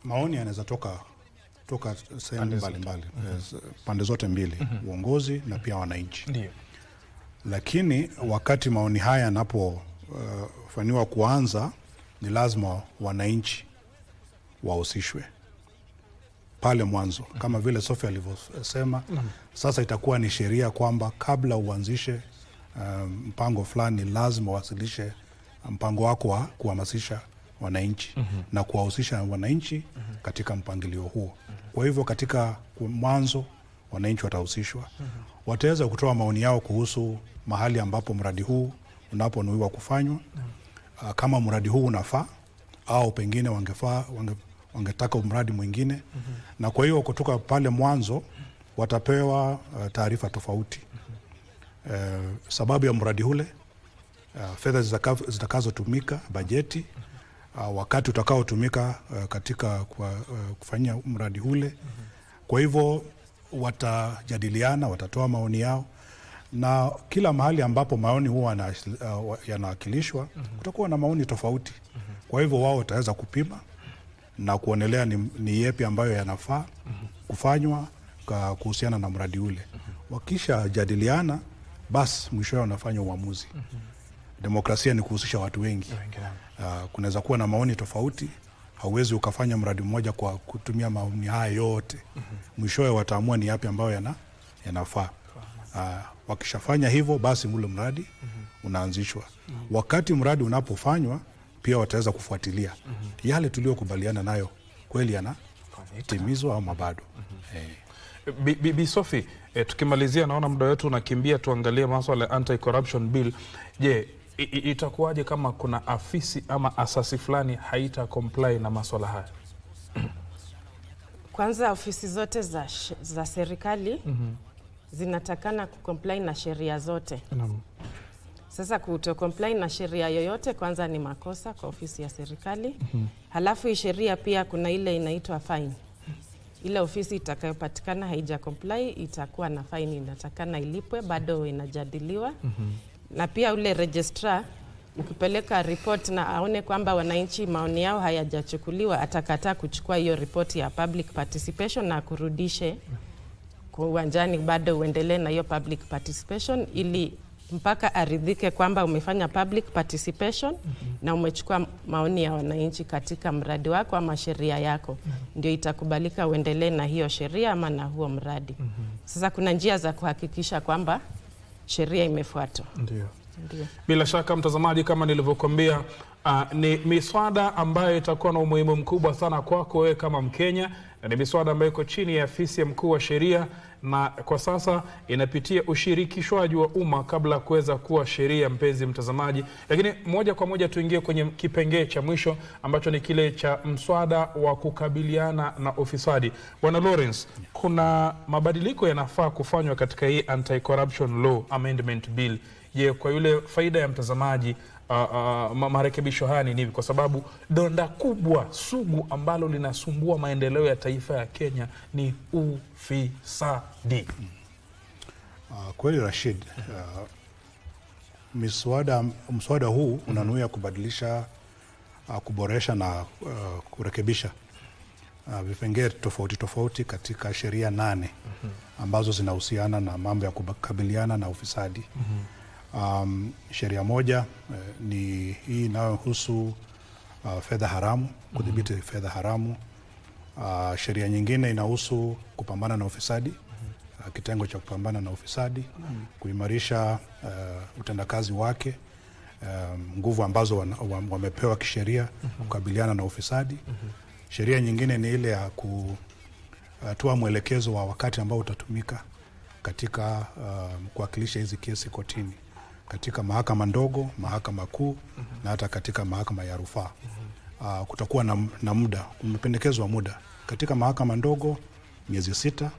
Maoni yanaweza toka sehemu mbalimbali, pande zote mbili, uongozi na pia wananchi. Ndio. Lakini wakati maoni haya yanapofanywa kuanza, ni lazima wananchi wahusishwe pale mwanzo. Kama vile Sophia alivyosema, sasa itakuwa ni sheria kwamba kabla uanzishe mpango fulani lazima wasilishe mpango wako wa kuhamasisha wananchi na kuwahusisha wananchi katika mpangilio huo. Kwa hivyo katika mwanzo wananchi watahusishwa. Wataweza kutoa maoni yao kuhusu mahali ambapo mradi huu unaponuiwa kufanywa, kama mradi huu unafaa au pengine wangetaka mradi mwingine. Na kwa hiyo kutoka pale mwanzo watapewa taarifa tofauti, sababu ya mradi ule, fedha zitakazotumika, bajeti, wakati utakaotumika katika kufanyia mradi ule. Kwa hivyo watajadiliana, watatoa maoni yao, na kila mahali ambapo maoni huwa yanawakilishwa kutakuwa na maoni tofauti. Kwa hivyo wao wataweza kupima na kuonelea ni yepi ambayo yanafaa kufanywa kuhusiana na mradi ule. Wakisha jadiliana, basi mwishowe wanafanya uamuzi. Demokrasia ni kuhusisha watu wengi. Kunaweza kuwa na maoni tofauti. Hauwezi ukafanya mradi mmoja kwa kutumia maoni haya yote. Mwishowe wataamua ni yapi ambayo yanafaa. Wakishafanya hivyo, basi ule mradi unaanzishwa. Wakati mradi unapofanywa, pia wataweza kufuatilia yale tuliokubaliana nayo kweli yanatimizwa au bado. Bi Sophie, tukimalizia, naona muda wetu unakimbia, tuangalie masuala ya anti-corruption bill. Je, itakuwaje kama kuna afisi ama asasi fulani haita comply na masuala haya? Kwanza, ofisi zote za serikali zinatakana kucomply na sheria zote. Sasa kuto-comply na sheria yoyote kwanza ni makosa kwa ofisi ya serikali. Halafu hii sheria pia kuna ile inaitwa fine. Ile ofisi itakayopatikana haija comply itakuwa na fine, inatakana ilipwe, bado inajadiliwa. Na pia ule registrar ukipeleka report na aone kwamba wananchi maoni yao hayajachukuliwa, atakataa kuchukua hiyo report ya public participation na kurudishe kwa uwanjani, bado uendelee na hiyo public participation ili mpaka aridhike kwamba umefanya public participation na umechukua maoni ya wananchi katika mradi wako ama sheria yako, ndio itakubalika uendelee na hiyo sheria ama na huo mradi. Sasa kuna njia za kuhakikisha kwamba sheria imefuatwa. Ndio. Bila shaka mtazamaji, kama nilivyokuambia, ni miswada ambayo itakuwa na umuhimu mkubwa sana kwako wewe kama Mkenya, na ni miswada ambayo iko chini ya afisi ya mkuu wa sheria, na kwa sasa inapitia ushirikishwaji wa umma kabla kuweza kuwa sheria, mpenzi mtazamaji. Lakini moja kwa moja tuingie kwenye kipengee cha mwisho ambacho ni kile cha mswada wa kukabiliana na ufisadi. Bwana Lawrence, kuna mabadiliko yanafaa kufanywa katika hii Anti-Corruption Law Amendment Bill. Je, kwa yule faida ya mtazamaji, marekebisho haya ni nini? Kwa sababu donda kubwa sugu ambalo linasumbua maendeleo ya taifa ya Kenya ni ufisadi. Kweli Rashid, mswada huu unanuia kubadilisha, kuboresha na kurekebisha vipengele tofauti katika sheria 8 ambazo zinahusiana na mambo ya kukabiliana na ufisadi. Sheria moja ni hii inayohusu fedha haramu, kudhibiti fedha haramu. Sheria nyingine inahusu kupambana na ufisadi, kitengo cha kupambana na ufisadi, kuimarisha utendakazi wake, nguvu ambazo wamepewa kisheria kukabiliana na ufisadi. Sheria nyingine ni ile ya kutoa mwelekezo wa wakati ambao utatumika katika kuwakilisha hizi kesi kotini, katika mahakama ndogo, mahakama kuu na hata katika mahakama ya rufaa. Kutakuwa na muda, kumependekezwa muda. Katika mahakama ndogo miezi 6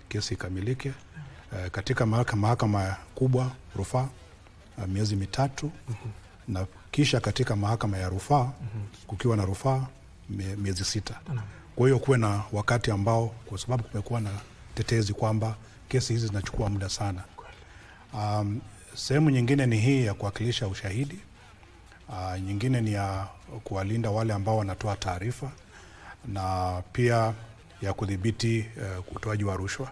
kesi ikamilike. Katika mahakama kubwa rufaa miezi 3, na kisha katika mahakama ya rufaa kukiwa na rufaa miezi 6. Kwa hiyo kuwe na wakati ambao, kwa sababu kumekuwa na tetezi kwamba kesi hizi zinachukua muda sana. Sehemu nyingine ni hii ya kuwakilisha ushahidi. Nyingine ni ya kuwalinda wale ambao wanatoa taarifa, na pia ya kudhibiti utoaji wa rushwa.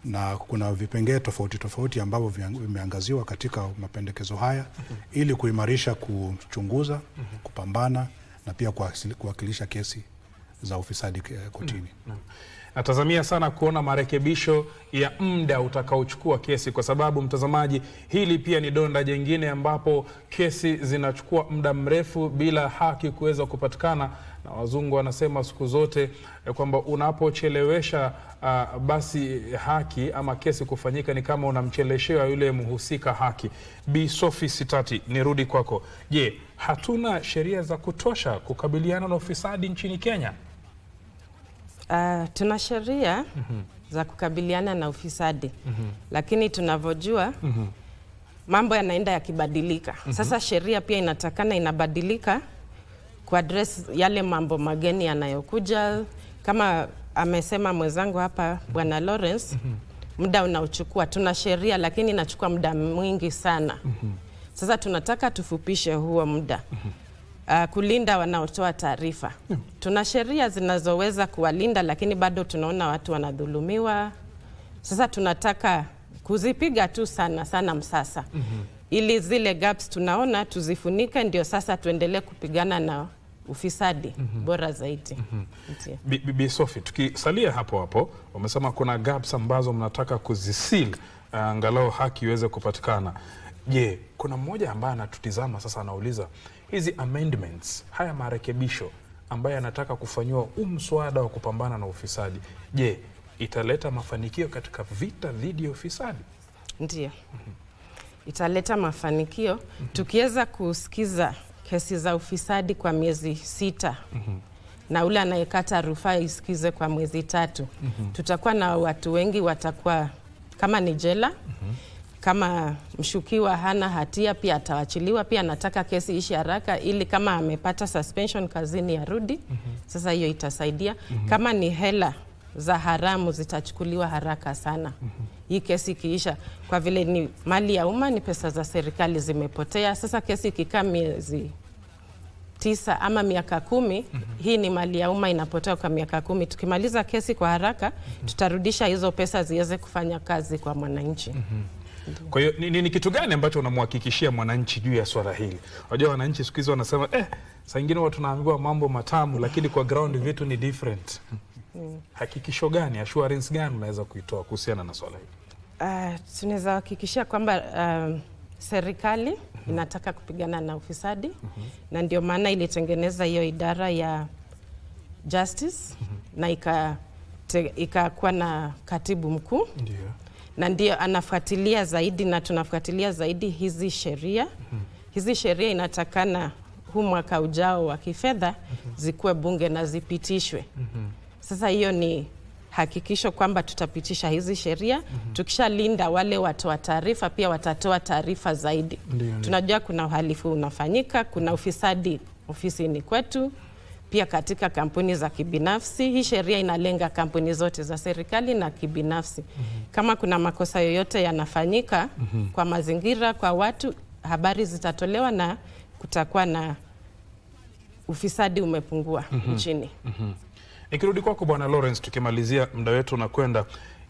Na kuna vipengele tofauti ambavyo vimeangaziwa katika mapendekezo haya ili kuimarisha kuchunguza, kupambana na pia kuwakilisha kesi za ufisadi kotini. natazamia sana kuona marekebisho ya muda utakaochukua kesi, kwa sababu mtazamaji, hili pia ni donda jingine ambapo kesi zinachukua muda mrefu bila haki kuweza kupatikana, na wazungu wanasema siku zote kwamba unapochelewesha basi haki ama kesi kufanyika ni kama unamcheleshea yule mhusika haki. Bi Sophie Sitati, nirudi kwako. Je, hatuna sheria za kutosha kukabiliana na ufisadi nchini Kenya? Tuna sheria za kukabiliana na ufisadi, lakini tunavyojua mambo yanaenda yakibadilika. Sasa sheria pia inatakana inabadilika ku address yale mambo mageni yanayokuja. Kama amesema mwenzangu hapa Bwana Lawrence, muda unaochukua, tuna sheria lakini inachukua muda mwingi sana. Sasa tunataka tufupishe huo muda. Kulinda wanaotoa taarifa. Tuna sheria zinazoweza kuwalinda, lakini bado tunaona watu wanadhulumiwa. Sasa tunataka kuzipiga tu sana msasa. Ili zile gaps tunaona tuzifunike, ndio sasa tuendelee kupigana na ufisadi bora zaidi. Bi Sophie, tukisalia hapo, wamesema kuna gaps ambazo mnataka kuzisil angalau haki iweze kupatikana. Je, kuna mmoja ambaye anatutizama sasa anauliza, hizi amendments, haya marekebisho ambaye anataka kufanywa mswada wa kupambana na ufisadi, je, italeta mafanikio katika vita dhidi ya ufisadi? Ndiyo. Italeta mafanikio. Tukiweza kusikiza kesi za ufisadi kwa miezi 6 na ule anayekata rufaa isikize kwa mwezi 3, tutakuwa na watu wengi watakuwa kama ni jela. Kama mshukiwa hana hatia pia atawachiliwa. Pia nataka kesi ishi haraka ili kama amepata suspension kazini arudi. Sasa hiyo itasaidia. Kama ni hela za haramu zitachukuliwa haraka sana. Hii kesi kiisha, kwa vile ni mali ya umma, ni pesa za serikali zimepotea. Sasa kesi ikikaa miezi 9 ama miaka 10, hii ni mali ya umma inapotea kwa miaka 10. Tukimaliza kesi kwa haraka, tutarudisha hizo pesa ziweze kufanya kazi kwa mwananchi. Kwa hiyo ni kitu gani ambacho unamhakikishia mwananchi juu ya swala hili? Unajua wananchi siku hizo wanasema saa nyingine watu tunaambiwa mambo matamu lakini kwa ground vitu ni different. Hakikisho gani, assurance gani unaweza kuitoa kuhusiana na swala hili? Tunaweza hakikishia kwamba serikali inataka kupigana na ufisadi, na ndio maana ilitengeneza hiyo idara ya justice na ikakuwa na katibu mkuu. Ndio. Na ndio anafuatilia zaidi, na tunafuatilia zaidi hizi sheria. Hizi sheria inatakana huu mwaka ujao wa kifedha zikuwe bunge na zipitishwe. Sasa hiyo ni hakikisho kwamba tutapitisha hizi sheria. Tukishalinda wale watoa taarifa, pia watatoa taarifa zaidi. Tunajua kuna uhalifu unafanyika, kuna ufisadi ofisini kwetu, pia katika kampuni za kibinafsi. Hii sheria inalenga kampuni zote za serikali na kibinafsi. Kama kuna makosa yoyote yanafanyika kwa mazingira, kwa watu, habari zitatolewa na kutakuwa na ufisadi umepungua nchini. Nikirudi kwako Bwana Lawrence, tukimalizia muda wetu unakwenda,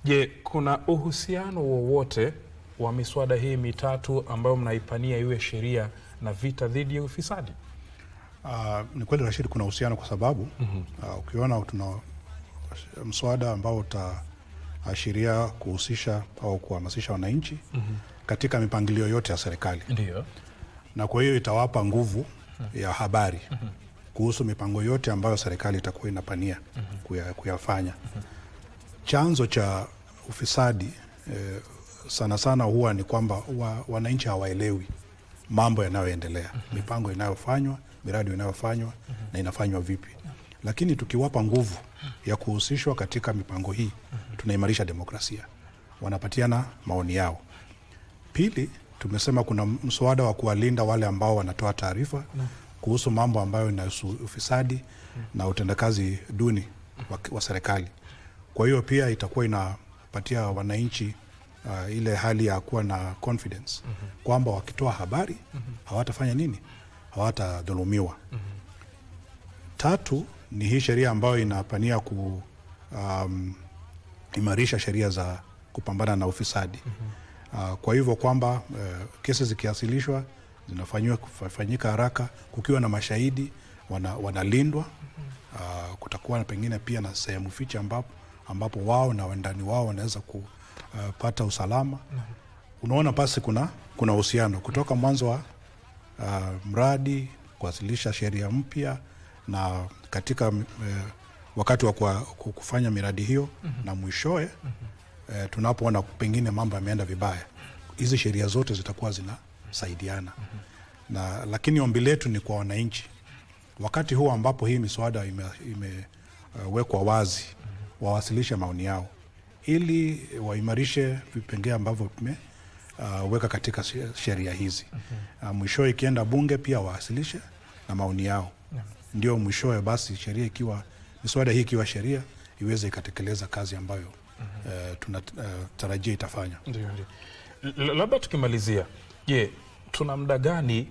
je, kuna uhusiano wowote wa miswada hii mitatu ambayo mnaipania iwe sheria na vita dhidi ya ufisadi? Ni kweli Rashid, kuna uhusiano kwa sababu ukiona tuna mswada ambao utaashiria kuhusisha au kuhamasisha wananchi katika mipangilio yote ya serikali. Ndio. Na kwa hiyo itawapa nguvu ya habari kuhusu mipango yote ambayo serikali itakuwa inapania kuyafanya. Chanzo cha ufisadi sana sana huwa ni kwamba wananchi hawaelewi mambo yanayoendelea, mipango inayofanywa, miradi inayofanywa na inafanywa vipi. Lakini tukiwapa nguvu ya kuhusishwa katika mipango hii, tunaimarisha demokrasia. Wanapatiana maoni yao. Pili, tumesema kuna mswada wa kuwalinda wale ambao wanatoa taarifa kuhusu mambo ambayo inahusu ufisadi na utendakazi duni wa serikali. Kwa hiyo pia itakuwa inapatia wananchi ile hali ya kuwa na confidence kwamba wakitoa habari hawatafanya nini? Hawatadhulumiwa. Tatu, ni hii sheria ambayo inapania imarisha sheria za kupambana na ufisadi. Kwa hivyo kwamba kesi zikiasilishwa zinafanyika haraka, kukiwa na mashahidi wanalindwa. Kutakuwa pengine pia na sehemu fiche ambapo ambapo wao na wandani wao wanaweza kupata usalama. Unaona basi kuna uhusiano kutoka mwanzo wa mradi, kuwasilisha sheria mpya, na katika wakati wa kufanya miradi hiyo na mwishowe tunapoona pengine mambo yameenda vibaya, hizi sheria zote zitakuwa zinasaidiana. Lakini ombi letu ni kwa wananchi, wakati huu ambapo hii miswada imewekwa wazi, wawasilishe maoni yao ili waimarishe vipengele ambavyo tumeweka katika sheria hizi. Mwishowe ikienda bunge pia wawasilishe na maoni yao. Ndio mwishowe basi miswada hii ikiwa sheria iweze ikatekeleza kazi ambayo tunatarajia itafanya. Ndio. Labda tukimalizia, je, tuna muda gani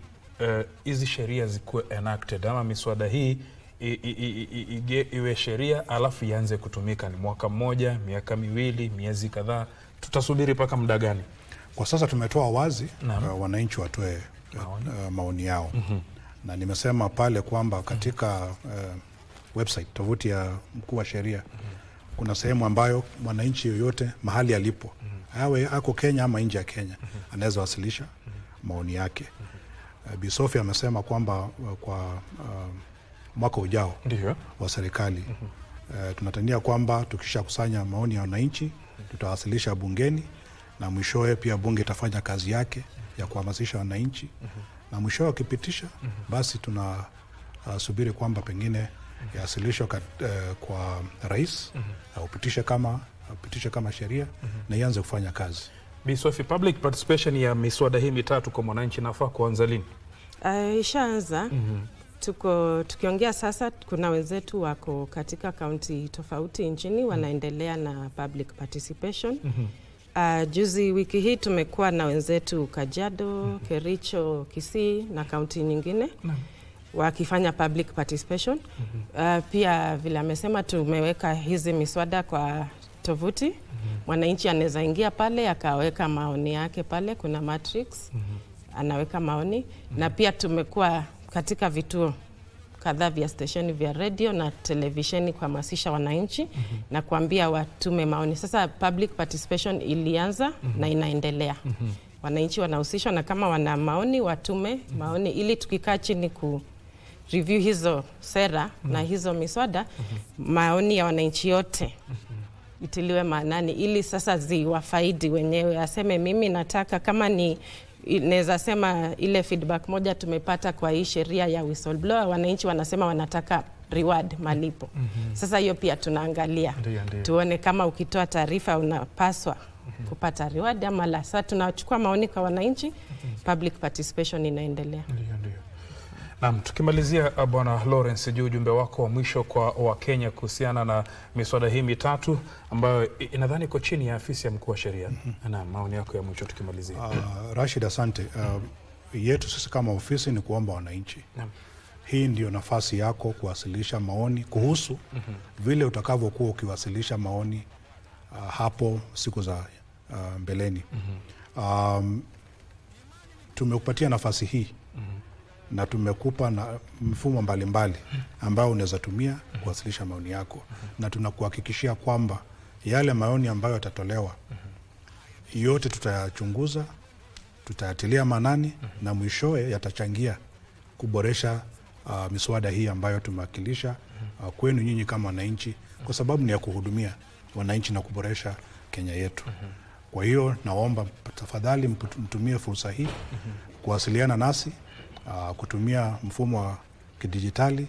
hizi sheria zikuwe enacted, ama miswada hii iwe sheria alafu ianze kutumika? Ni mwaka mmoja, miaka miwili, miezi kadhaa? Tutasubiri mpaka muda gani? Kwa sasa tumetoa wazi wananchi watoe maoni yao. Na nimesema pale kwamba katika website, tovuti ya mkuu wa sheria, kuna sehemu ambayo mwananchi yoyote mahali alipo, awe ako Kenya ama nje ya Kenya, anaweza wasilisha maoni yake. Bi Sophia amesema kwamba kwa mwaka ujao wa serikali tunatania kwamba tukisha kusanya maoni ya wananchi tutawasilisha bungeni, na mwishowe pia bunge itafanya kazi yake ya kuhamasisha wananchi, na mwishowe ukipitisha basi tunasubiri kwamba pengine yawasilishwe kwa rais, upitishe kama sheria na ianze kufanya kazi. Bi Sophie, public participation ya miswada hii mitatu kwa mwananchi nafaa kuanza lini? Ishaanza. Tukiongea sasa, kuna wenzetu wako katika kaunti tofauti nchini wanaendelea na public participation. Juzi wiki hii tumekuwa na wenzetu Kajiado, Kericho, Kisii na kaunti nyingine wakifanya public participation. Pia vile amesema, tumeweka hizi miswada kwa tovuti. Mwananchi anaweza ingia pale akaweka maoni yake pale, kuna matrix anaweka maoni. Na pia tumekuwa katika vituo kadhaa vya stesheni vya radio na televisheni kuhamasisha wananchi na kuambia watume maoni. Sasa public participation ilianza na inaendelea. Wananchi wanahusishwa, na kama wana maoni watume maoni, ili tukikaa chini ku review hizo sera na hizo miswada, maoni ya wananchi yote itiliwe maanani, ili sasa ziwafaidi wenyewe. Aseme mimi nataka, kama ni naweza sema ile feedback moja tumepata kwa hii sheria ya whistleblower, wananchi wanasema wanataka reward, malipo. Sasa hiyo pia tunaangalia. Tuone kama ukitoa taarifa unapaswa kupata reward ama la. Sasa tunachukua maoni kwa wananchi, public participation inaendelea. Naam, tukimalizia Bwana Lawrence, ujumbe wako wa mwisho kwa Wakenya kuhusiana na miswada hii mitatu ambayo inadhani iko chini ya afisi ya mkuu wa sheria. Na maoni yako ya mwisho tukimalizia. Rashid, asante. Yetu sisi kama ofisi ni kuomba wananchi. Hii ndio nafasi yako kuwasilisha maoni kuhusu vile utakavyokuwa ukiwasilisha maoni hapo siku za mbeleni. Tumekupatia nafasi hii na tumekupa na mfumo mbalimbali ambao unaweza tumia kuwasilisha maoni yako, na tunakuhakikishia kwamba yale maoni ambayo yatatolewa yote tutayachunguza, tutayatilia maanani, na mwishowe yatachangia kuboresha miswada hii ambayo tumewakilisha kwenu nyinyi kama wananchi, kwa sababu ni ya kuhudumia wananchi na kuboresha Kenya yetu. Kwa hiyo naomba tafadhali mtumie fursa hii kuwasiliana nasi, kutumia mfumo wa kidijitali.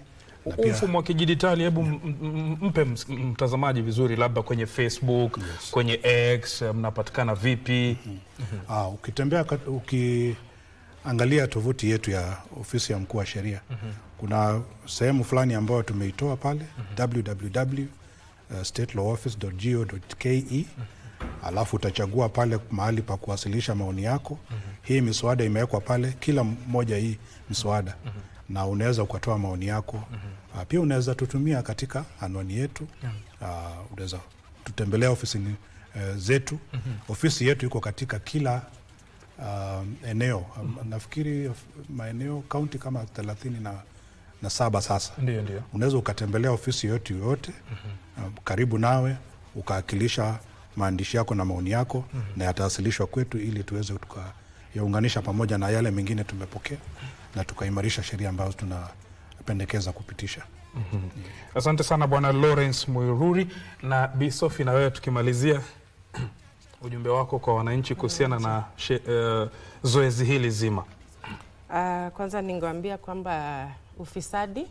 Mfumo wa kidijitali, hebu mpe mtazamaji vizuri, labda kwenye Facebook, kwenye X, mnapatikana vipi? Ukitembea ukiangalia tovuti yetu ya ofisi ya mkuu wa sheria, kuna sehemu fulani ambayo tumeitoa pale, www.statelawoffice.go.ke. Alafu utachagua pale mahali pa kuwasilisha maoni yako. Hii miswada imewekwa pale, kila mmoja hii miswada, na unaweza ukatoa maoni yako. Pia unaweza tutumia katika anwani yetu. Unaweza tutembelea ofisini zetu. Ofisi yetu iko katika kila eneo. Nafikiri maeneo kaunti kama 37 sasa. Ndio. Unaweza ukatembelea ofisi yote karibu nawe, ukaakilisha maandishi yako na maoni yako na yatawasilishwa kwetu ili tuweze tukayaunganisha pamoja na yale mengine tumepokea na tukaimarisha sheria ambazo tunapendekeza kupitisha. Asante sana Bwana Lawrence Muiruri. Na Bi Sophie, na wewe tukimalizia ujumbe wako kwa wananchi kuhusiana na zoezi hili zima. Kwanza ningewaambia kwamba ufisadi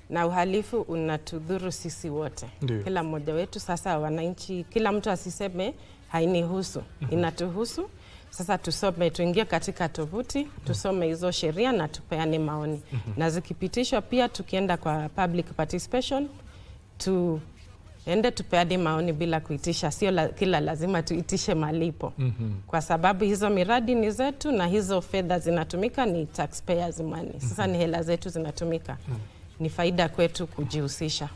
na uhalifu unatudhuru sisi wote. Ndiyo. Kila mmoja wetu. Sasa wananchi, kila mtu asiseme hainihusu, inatuhusu. Sasa tusome, tuingie katika tovuti, tusome hizo sheria na tupeane maoni. Na zikipitishwa pia tukienda kwa public participation, tuende tupeane maoni bila kuitisha. Sio kila lazima tuitishe malipo. Kwa sababu hizo miradi ni zetu na hizo fedha zinatumika ni taxpayers money. Sasa ni hela zetu zinatumika. Ni faida kwetu kujihusisha.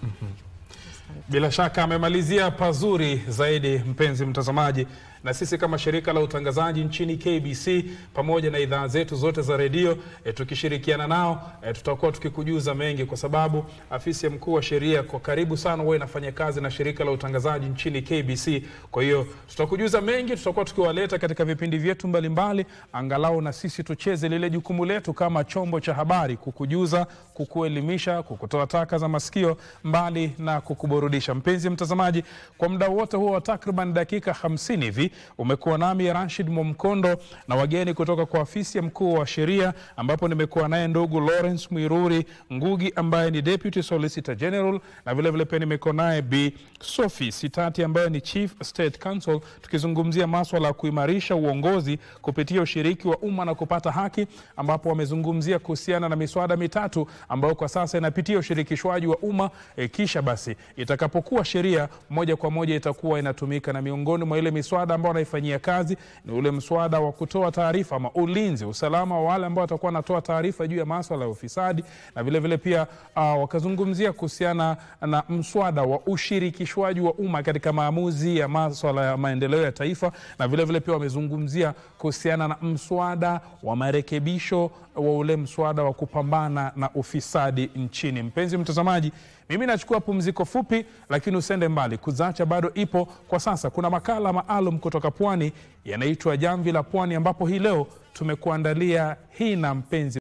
Bila shaka amemalizia pazuri zaidi mpenzi mtazamaji, na sisi kama shirika la utangazaji nchini KBC pamoja na idhaa zetu zote za redio tukishirikiana nao tutakuwa tukikujuza mengi, kwa sababu afisi ya mkuu wa sheria kwa karibu sana huwa inafanya kazi na shirika la utangazaji nchini KBC. Kwa hiyo tutakujuza mengi, tutakuwa tukiwaleta katika vipindi vyetu mbalimbali, angalau na sisi tucheze lile jukumu letu kama chombo cha habari, kukujuza, kukuelimisha, kukutoa taka za masikio mbali na kukuburudisha. Mpenzi mtazamaji, kwa muda wote huo takriban dakika 50 hivi umekuwa nami Rashid Momkondo na wageni kutoka kwa afisi ya mkuu wa sheria, ambapo nimekuwa naye ndugu Lawrence Muiruri Ngugi ambaye ni Deputy Solicitor General, na vile vile pia nimekuwa naye Bi Sophie Sitati ambaye ni Chief State Counsel, tukizungumzia masuala ya kuimarisha uongozi kupitia ushiriki wa umma na kupata haki, ambapo wamezungumzia kuhusiana na miswada mitatu ambayo kwa sasa inapitia ushirikishwaji wa umma, kisha basi itakapokuwa sheria moja kwa moja itakuwa inatumika. Na miongoni mwa ile miswada ambao wanaifanyia kazi ni ule mswada wa kutoa taarifa ama ulinzi, usalama wa wale ambao watakuwa wanatoa taarifa juu ya masuala ya ufisadi, na vile vile pia wakazungumzia kuhusiana na mswada wa ushirikishwaji wa umma katika maamuzi ya masuala ya maendeleo ya taifa, na vile vile pia wamezungumzia kuhusiana na mswada wa marekebisho wa ule mswada wa kupambana na ufisadi nchini. Mpenzi mtazamaji, mimi nachukua pumziko fupi, lakini usende mbali, Kuzacha bado ipo. Kwa sasa kuna makala maalum kutoka Pwani yanaitwa Jamvi la Pwani, ambapo hii leo tumekuandalia hii na mpenzi